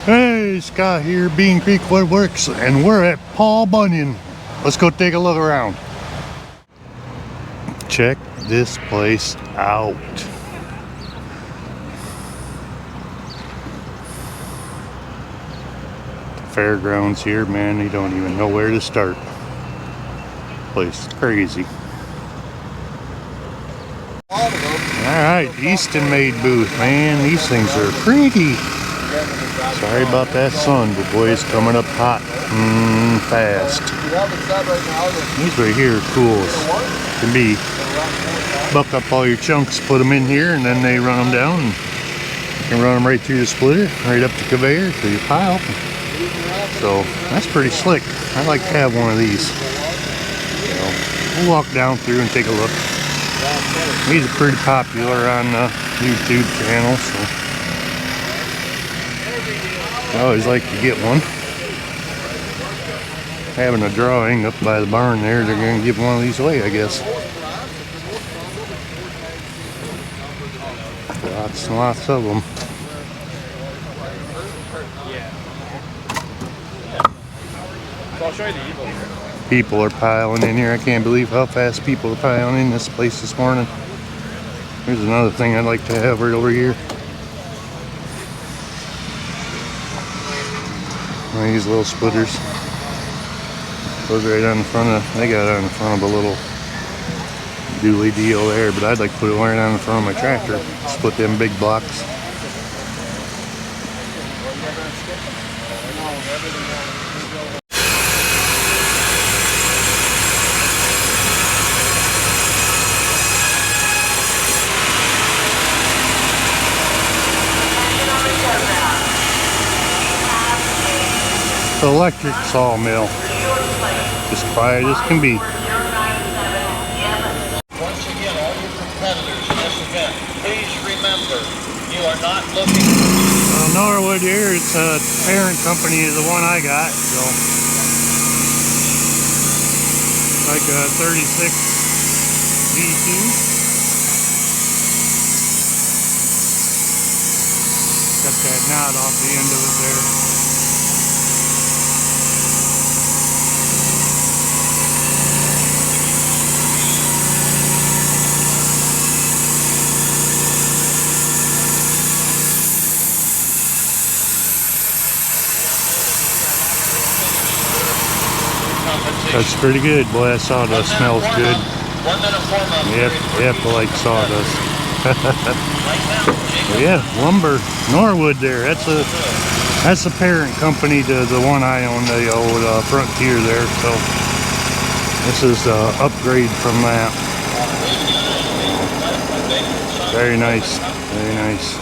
Hey, Scott here, Bean Creek Woodworks, and we're at Paul Bunyan. Let's go take a look around. Check this place out. The fairgrounds here, man, you don't even know where to start. Place is crazy. Alright, Easton made booth, man. These things are pretty. Sorry about that sun, but boy, it's coming up hot fast. These right here are cool as can be. Buck up all your chunks, put them in here, and then they run them down. And you can run them right through the splitter, right up the conveyor to your pile. So that's pretty slick. I'd like to have one of these. So we'll walk down through and take a look. These are pretty popular on the YouTube channel, so I always like to get one. Having a drawing up by the barn there, they're going to give one of these away, I guess. Lots and lots of them. People are piling in here. I can't believe how fast people are piling in this place this morning. Here's another thing I'd like to have right over here. These little splitters. Goes right on the front of, they got it on the front of a little dually deal there, but I'd like to put it right on the front of my tractor. Split them big blocks. Electric sawmill, just quiet as can be. Once again, all your competitors in this event, please remember, you are not looking. Norwood here, it's a parent company of the one I got, so like a 36 V2. Got that knot off the end of it there. That's pretty good, boy. That sawdust smells good. You have to like sawdust. Yeah, lumber, Norwood there. That's a parent company to the one I own, the old Frontier there. So this is the upgrade from that. Very nice, very nice.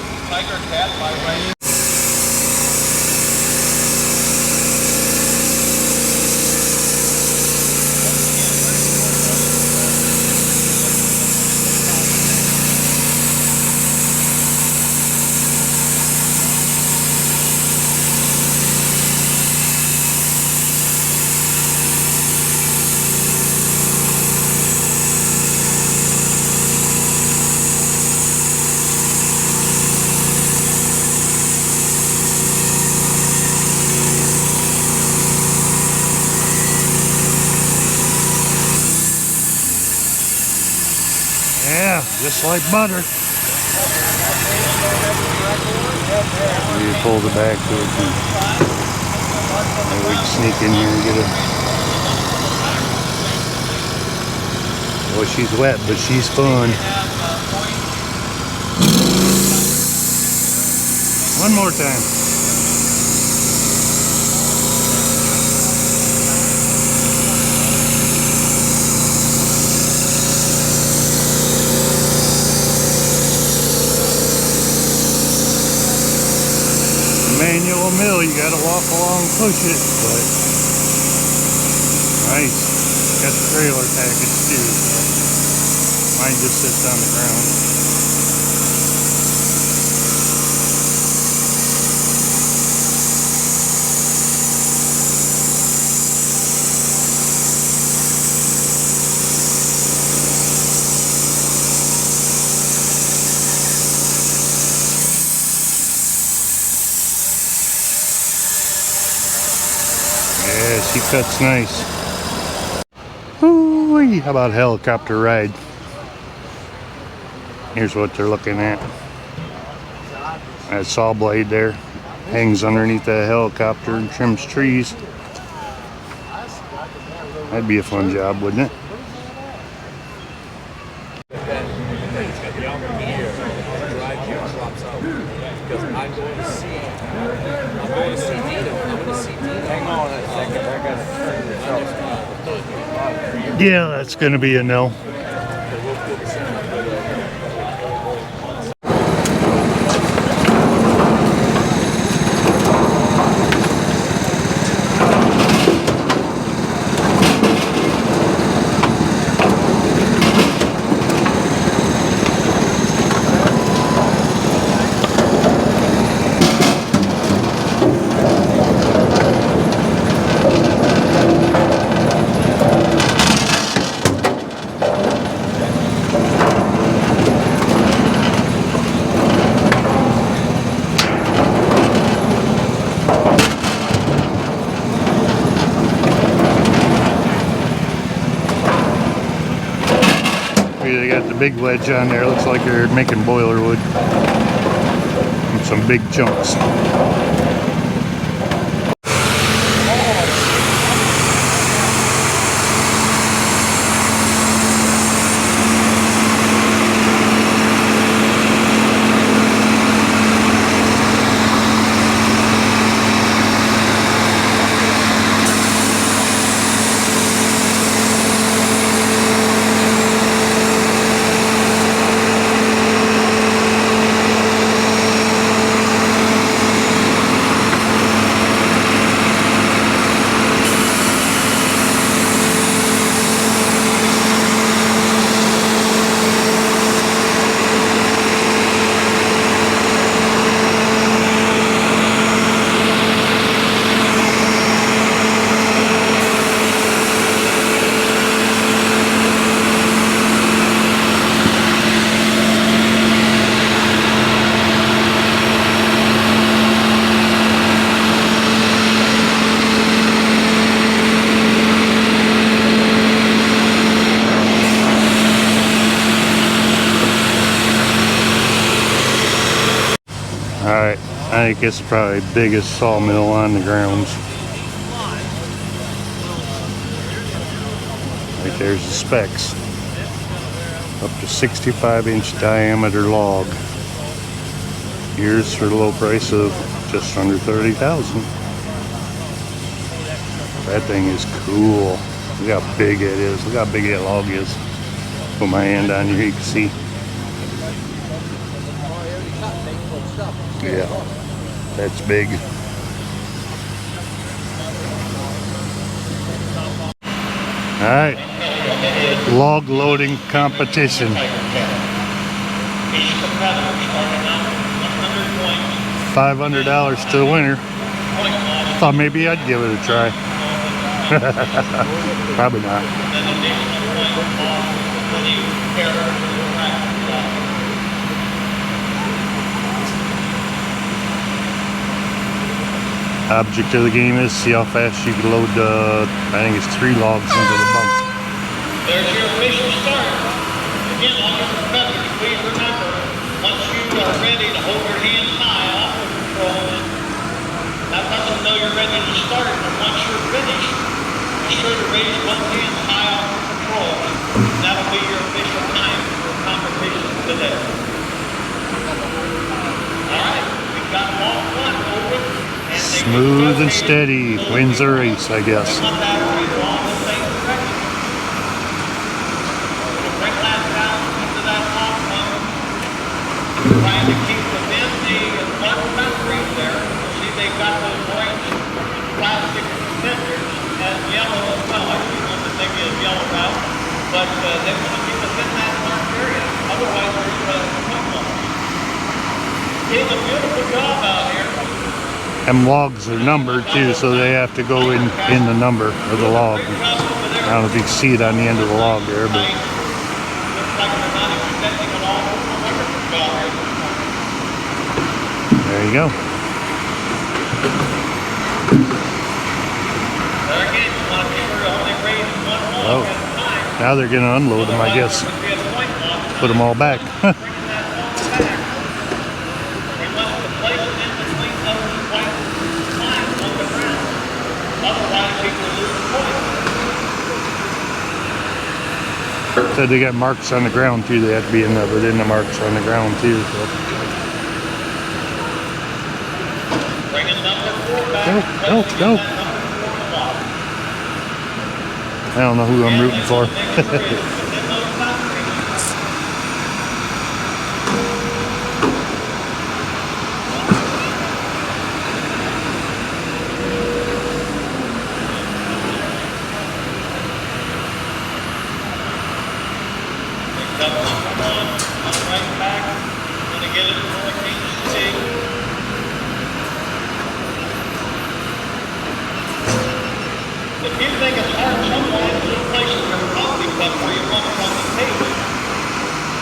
Yeah, just like butter. You pull the bag to it. Maybe we can sneak in here and get a. Well, she's wet, but she's fun. One more time. Manual mill, you gotta walk along and push it, but nice. Got the trailer package too, so mine just sits on the ground. Yeah, she cuts nice. Ooh, how about helicopter ride? Here's what they're looking at. That saw blade there hangs underneath that helicopter and trims trees. That'd be a fun job, wouldn't it? Yeah, that's going to be a no. They got the big wedge on there. Looks like they're making boiler wood. And some big chunks. Alright, I think it's probably the biggest sawmill on the grounds. Right there's the specs. Up to 65-inch diameter log. Here's for the low price of just under $30,000. That thing is cool. Look how big it is. Look how big that log is. Put my hand on here, you can see. Yeah, that's big. All right, log loading competition. $500 to the winner. Thought maybe I'd give it a try. Probably not. Object of the game is see how fast you can load, I think it's 3 logs into the bunk. There's your official start. Again, all your competitors, please remember, once you are ready to hold your hands high off the control, that lets them know you're ready to start. And once you're finished, be sure to raise both hands high off the control. That'll be your official time for competition today. All right, we've got log 1 over. Smooth and steady wins the race, I guess. Trying to keep within the one boundary there. See, they've got those orange plastic fenders and yellow as well. I see one that maybe is yellow out, but they want to keep within that marked area. Otherwise, there's a problem. Doing a beautiful job out here. Them logs are numbered too, so they have to go in the number of the log. I don't know if you can see it on the end of the log there, but there you go. There Now they're gonna unload them, I guess. Put them all back. Said they got marks on the ground too. They have to be within the marks on the ground too. So. Go. I don't know who I'm rooting for. If you think it's hard, somewhere there's places where the coffee cup where you run from the table.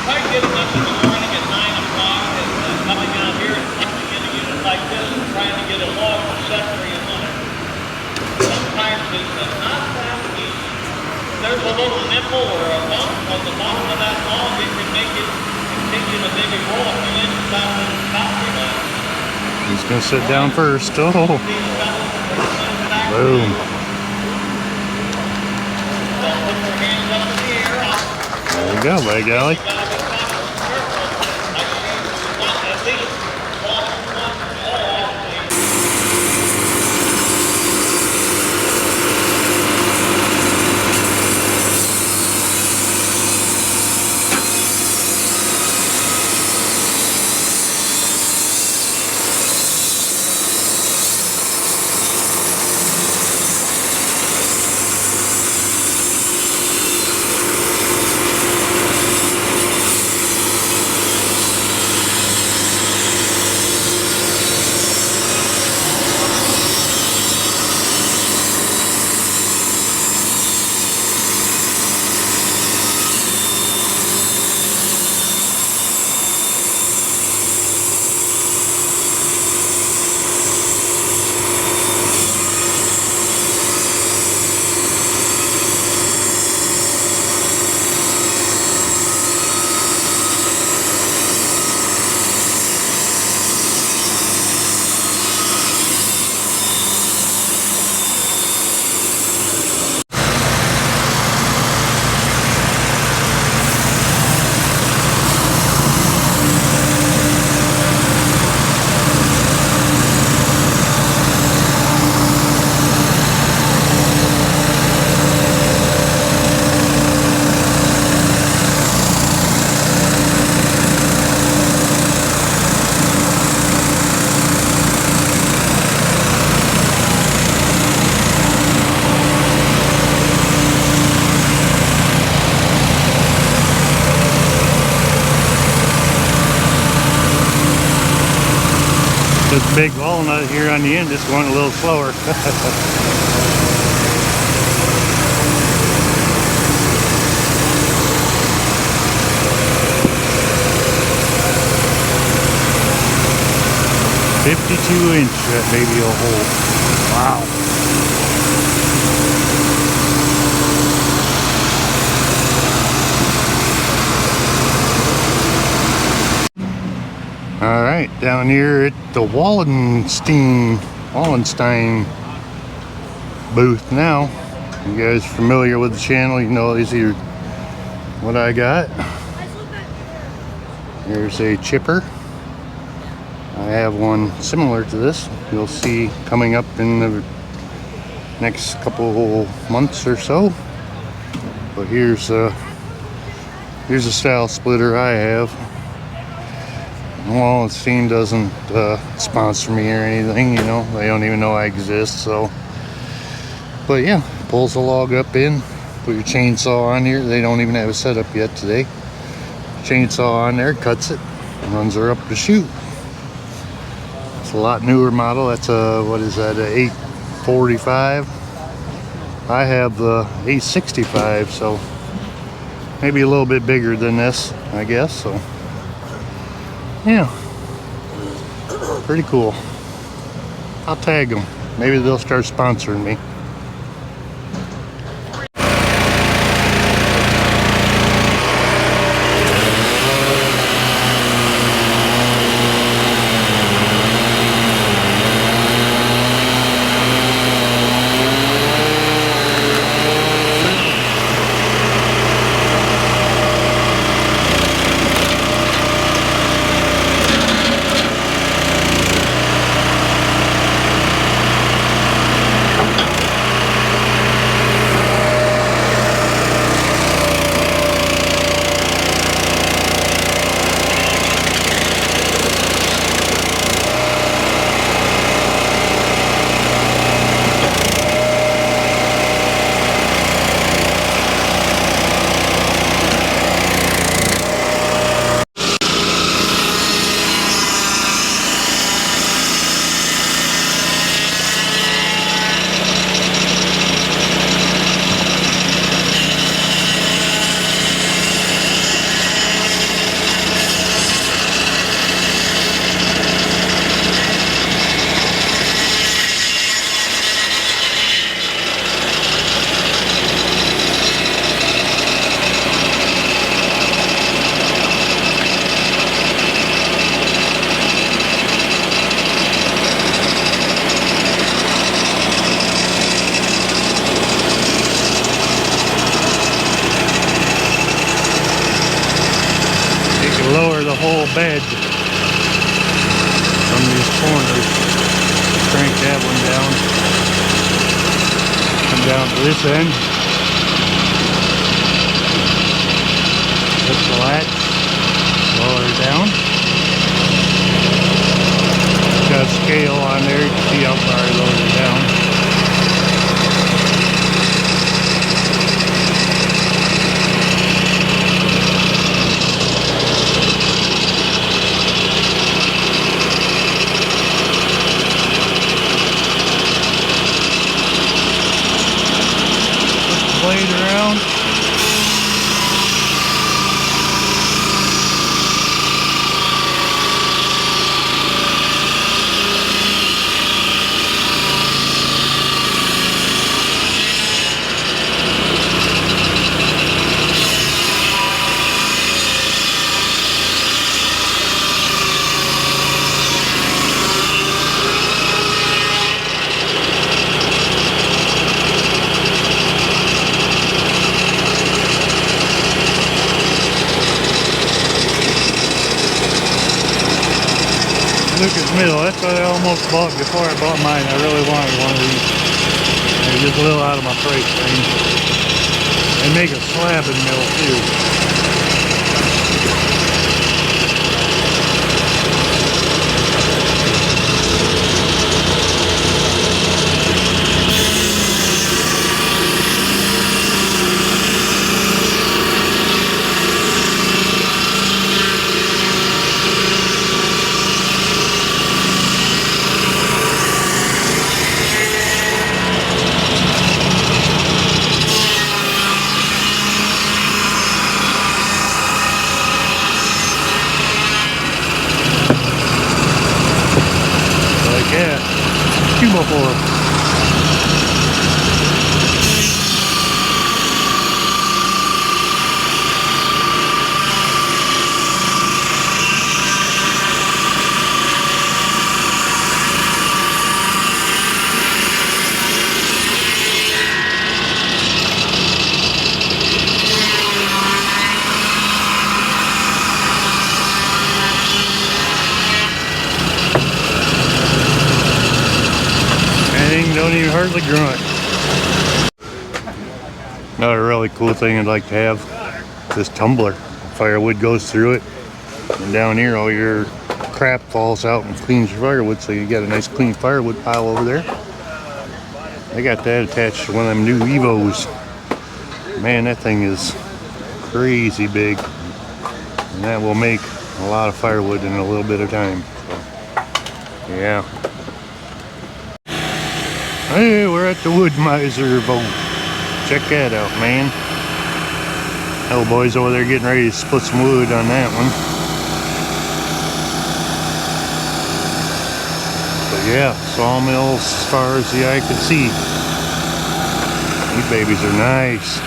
Try getting up in the morning at 9 o'clock and coming out here and punching in a unit like this and trying to get a log to set where you want it. Sometimes it's not that easy. If there's a little nipple or a bump on the bottom of that log, it can make it continue to maybe roll up and into that little coffee mug. He's gonna sit down first. Oh, boom. There you go, by golly. This big walnut here on the end just going a little slower. "52" that baby will hold. Wow. All right, down here at the Wallenstein booth now. You guys familiar with the channel, you know these are what I got. Here's a chipper. I have one similar to this. You'll see coming up in the next couple months or so. But here's a style splitter I have. Wallenstein doesn't sponsor me or anything, you know. They don't even know I exist, so. But yeah, pulls the log up in, put your chainsaw on here. They don't even have a setup yet today. Chainsaw on there, cuts it, runs her up the chute. It's a lot newer model. That's a, what is that, a 845? I have the 865, so maybe a little bit bigger than this, I guess, so. Yeah, pretty cool. I'll tag them. Maybe they'll start sponsoring me. down. Come down to this end. Lift the latch, lower it down. Got a scale on there, you can see how far I lowered it down. Put the blade around. Look at the middle, that's what I almost bought before I bought mine. I really wanted one of these. They're just a little out of my price range. They make a slabbing mill too. Yeah, two more for them. Don't even hardly grunt. Another really cool thing I'd like to have, this tumbler. Firewood goes through it, and down here all your crap falls out and cleans your firewood, so you got a nice clean firewood pile over there. I got that attached to one of them new Evos. Man, that thing is crazy big, and that will make a lot of firewood in a little bit of time. So, yeah. Hey, we're at the Wood Miser boat. Check that out, man. Hell, boys over there getting ready to split some wood on that one. But yeah, sawmills as far as the eye could see. These babies are nice.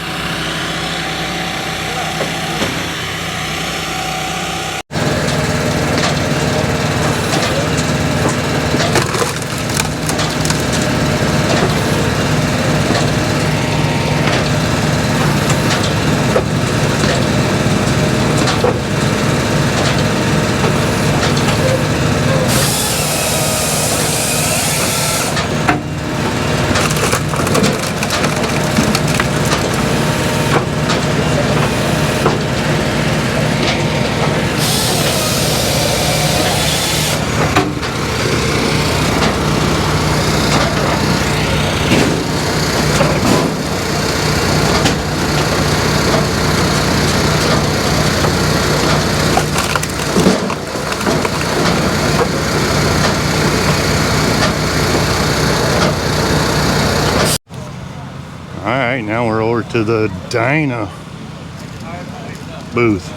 Alright, now we're over to the Dyna booth.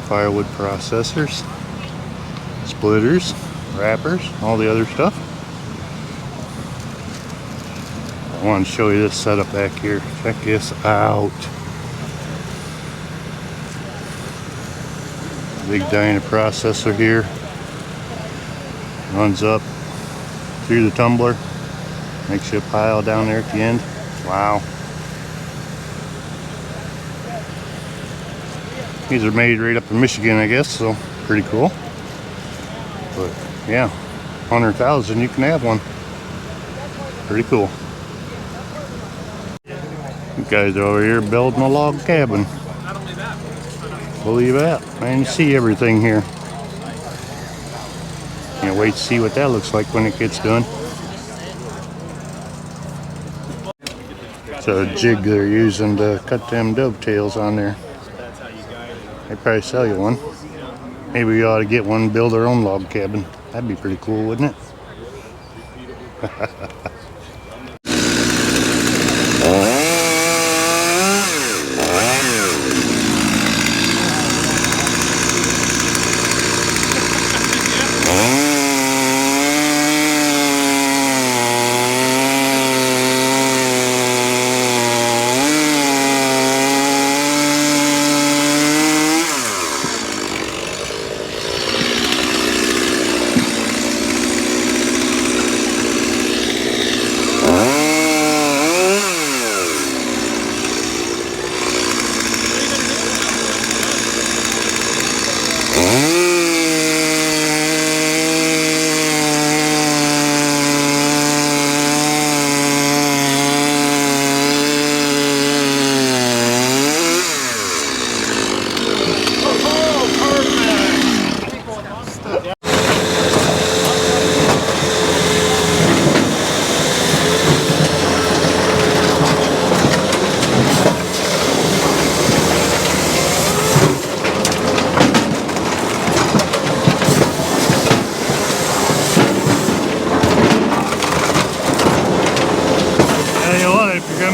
Firewood processors, splitters, wrappers, all the other stuff. I wanted to show you this setup back here. Check this out. Big Dyna processor here. Runs up through the tumbler. Makes you a pile down there at the end. Wow. These are made right up in Michigan, I guess, so pretty cool. But yeah, 100,000, you can have one. Pretty cool. You guys are over here building a log cabin. Believe that. Man, you see everything here. Can't wait to see what that looks like when it gets done. It's a jig they're using to cut them dovetails on there. They probably sell you one. Maybe we ought to get one and build our own log cabin. That'd be pretty cool, wouldn't it?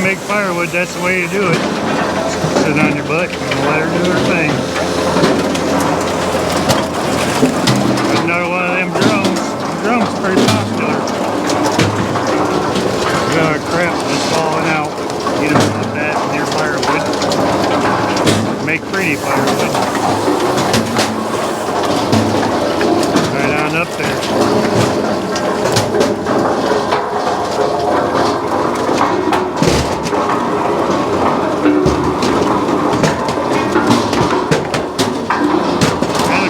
Make firewood, that's the way to do it. Sit on your butt and let her do her thing. There's another one of them drums. The drum's pretty popular. We got our crap that's falling out. You don't want that in your firewood. Make pretty firewood. Right on up there.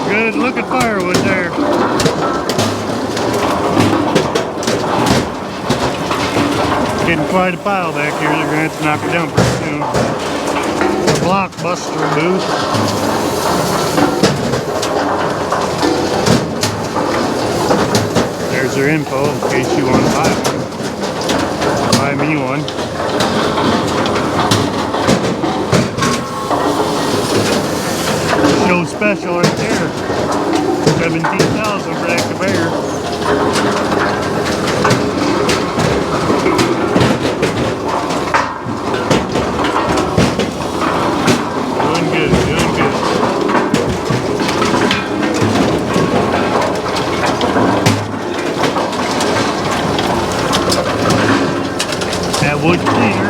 Good looking firewood there. Getting quite a pile back here. They're going to have to knock it down pretty soon. Blockbuster booth. There's their info in case you want to buy one. Buy me one. Show special right there. 17,000 for that conveyor. Doing good, doing good. That wood cleaner.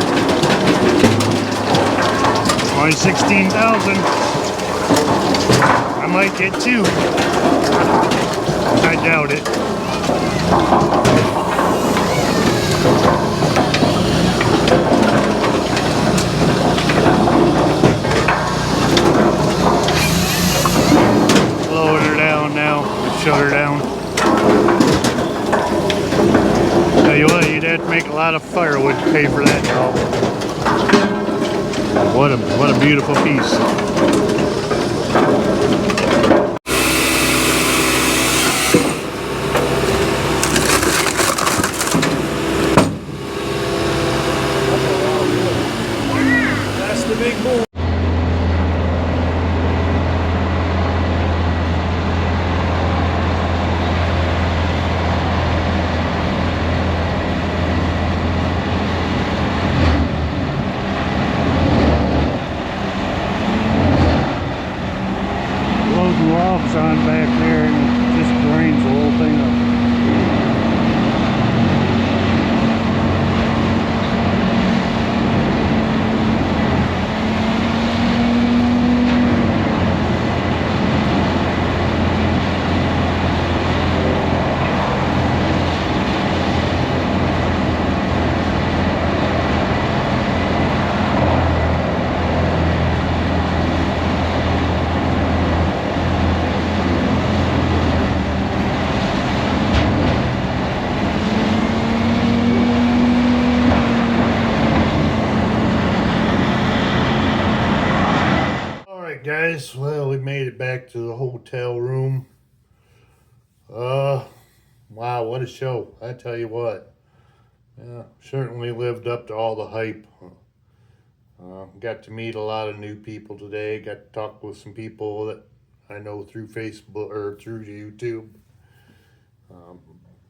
Only 16,000. I might get two. I doubt it. Slowing her down now. Shut her down. Tell you what, you'd have to make a lot of firewood to pay for that job. What a beautiful piece. made it back to the hotel room. Wow, what a show. I tell you what. Yeah, certainly lived up to all the hype. Got to meet a lot of new people today. Got to talk with some people that I know through Facebook or through YouTube.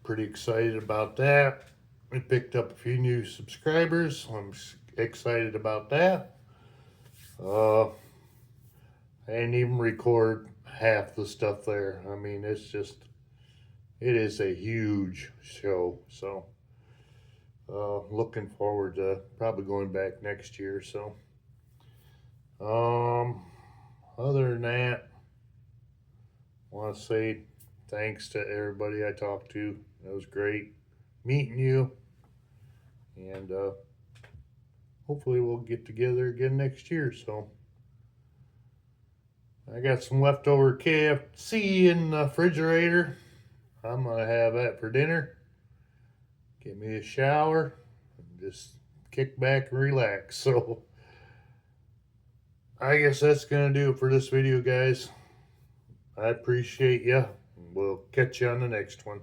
Pretty excited about that. We picked up a few new subscribers. I'm excited about that. I didn't even record half the stuff there. I mean, it is a huge show. So, looking forward to probably going back next year. So, other than that, I want to say thanks to everybody I talked to. It was great meeting you. And hopefully we'll get together again next year. So I got some leftover KFC in the refrigerator. I'm gonna have that for dinner. Get me a shower and just kick back and relax. So I guess that's gonna do it for this video, guys. I appreciate you. We'll catch you on the next one.